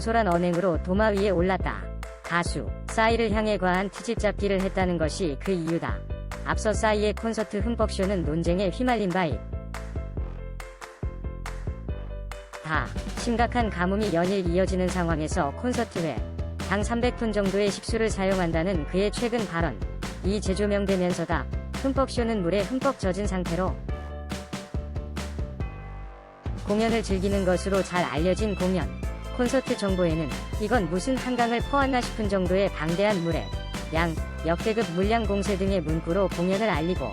경솔한 언행으로 도마 위에 올랐다. 가수 싸이를 향해 과한 트집 잡기를 했다는 것이 그 이유다. 앞서 싸이의 콘서트 흠뻑쇼는 논쟁에 휘말린 바 있다. 심각한 가뭄이 연일 이어지는 상황에서 콘서트에 당 300톤 정도의 식수를 사용한다는 그의 최근 발언. 이 재조명되면서다. 흠뻑쇼는 물에 흠뻑 젖은 상태로 공연을 즐기는 것으로 잘 알려진 공연. 콘서트 정보에는 이건 무슨 한강을 퍼왔나 싶은 정도의 방대한 물에 양, 역대급 물량 공세 등의 문구로 공연을 알리고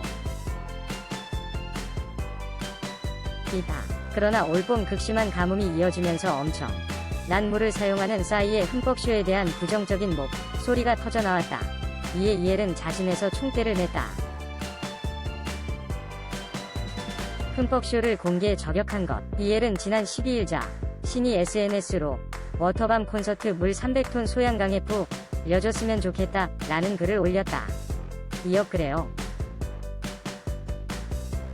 있다. 그러나 올봄 극심한 가뭄이 이어지면서 엄청 난 물을 사용하는 싸이의 흠뻑쇼에 대한 부정적인 목소리가 터져나왔다. 이에 이엘은 자진해서 총대를 냈다. 흠뻑쇼를 공개 저격한 것. 이엘은 지난 12일 자신이 SNS로 워터밤 콘서트 물 300톤 소양강에 뿌려줬으면 좋겠다 라는 글을 올렸다. 이어 그래요.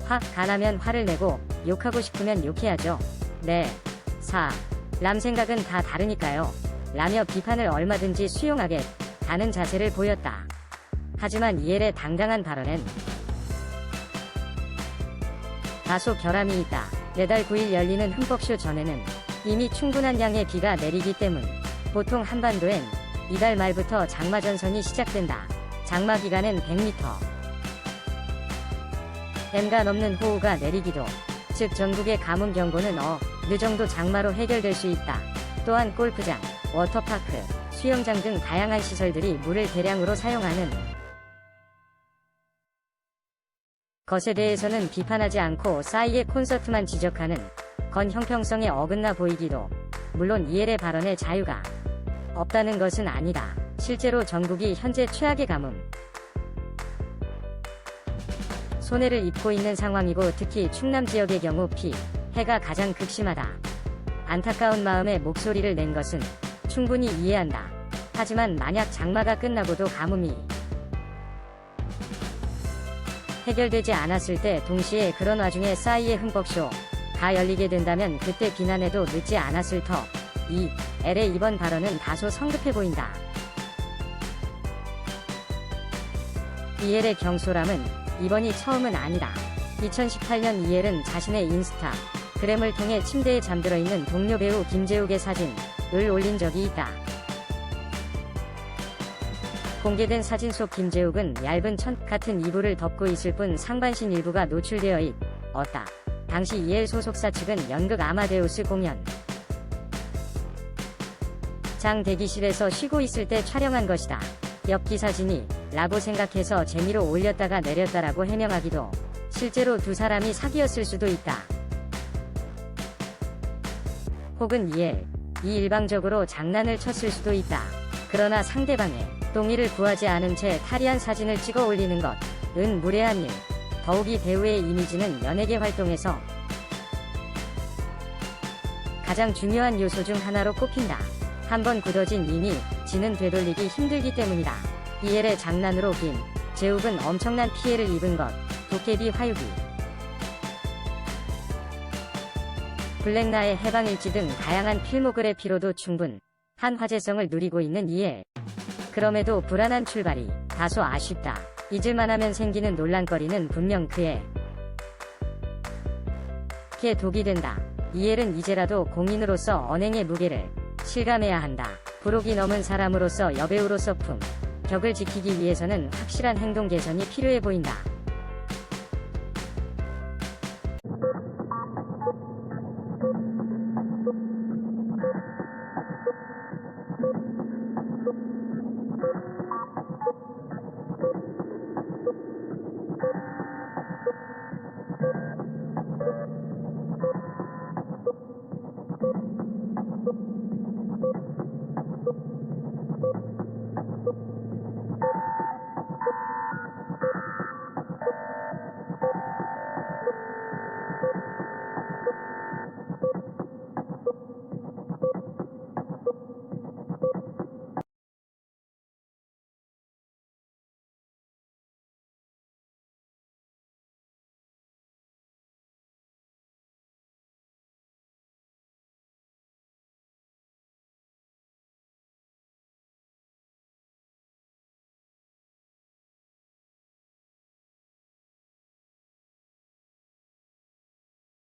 화 가나면 화를 내고 욕하고 싶으면 욕해야죠. 네. 람 생각은 다 다르니까요. 라며 비판을 얼마든지 수용하겠다는 자세를 보였다. 하지만 이엘의 당당한 발언엔 다소 결함이 있다. 내달 9일 열리는 흠뻑쇼 전에는 이미 충분한 양의 비가 내리기 때문. 보통 한반도엔 이달 말부터 장마 전선이 시작된다. 장마 기간엔 100m m가 넘는 호우가 내리기도, 즉 전국의 가뭄 경고는 어느 정도 장마로 해결될 수 있다. 또한 골프장, 워터파크, 수영장 등 다양한 시설들이 물을 대량으로 사용하는 것에 대해서는 비판하지 않고 싸이의 콘서트만 지적하는 건 형평성에 어긋나 보이기도. 물론 이엘의 발언에 자유가 없다는 것은 아니다. 실제로 전국이 현재 최악의 가뭄 손해를 입고 있는 상황이고, 특히 충남 지역의 경우 피해가 가장 극심하다. 안타까운 마음에 목소리를 낸 것은 충분히 이해한다. 하지만 만약 장마가 끝나고도 가뭄이 해결되지 않았을 때 동시에 그런 와중에 싸이의 흠뻑쇼가 열리게 된다면 그때 비난해도 늦지 않았을 터이엘의 이번 발언은 다소 성급해 보인다. 이엘의 경솔함은 이번이 처음은 아니다. 2018년 이엘은 자신의 인스타그램을 통해 침대에 잠들어 있는 동료 배우 김재욱의 사진을 올린 적이 있다. 공개된 사진 속 김재욱은 얇은 천 같은 이불을 덮고 있을 뿐 상반신 일부가 노출되어 있었다. 당시 이엘 소속사 측은 연극 아마데우스 공연 장 대기실에서 쉬고 있을 때 촬영한 것이다. 엽기 사진이 라고 생각해서 재미로 올렸다가 내렸다라고 해명하기도. 실제로 두 사람이 사귀었을 수도 있다. 혹은 이엘이 일방적으로 장난을 쳤을 수도 있다. 그러나 상대방의 동의를 구하지 않은 채 탈의한 사진을 찍어 올리는 것은 무례한 일. 더욱이 배우의 이미지는 연예계 활동에서 가장 중요한 요소 중 하나로 꼽힌다. 한번 굳어진 이미지는 되돌리기 힘들기 때문이다. 이엘의 장난으로 김재욱은 엄청난 피해를 입은 것. 도깨비 화유기, 블랙나의 해방일지 등 다양한 필모그래피로도 충분한 화제성을 누리고 있는 이엘. 그럼에도 불안한 출발이 다소 아쉽다. 잊을만하면 생기는 논란거리는 분명 그에게 독이 된다. 이엘은 이제라도 공인으로서 언행의 무게를 실감해야 한다. 부록이 넘은 사람으로서 여배우로서 품격을 지키기 위해서는 확실한 행동 개선이 필요해 보인다.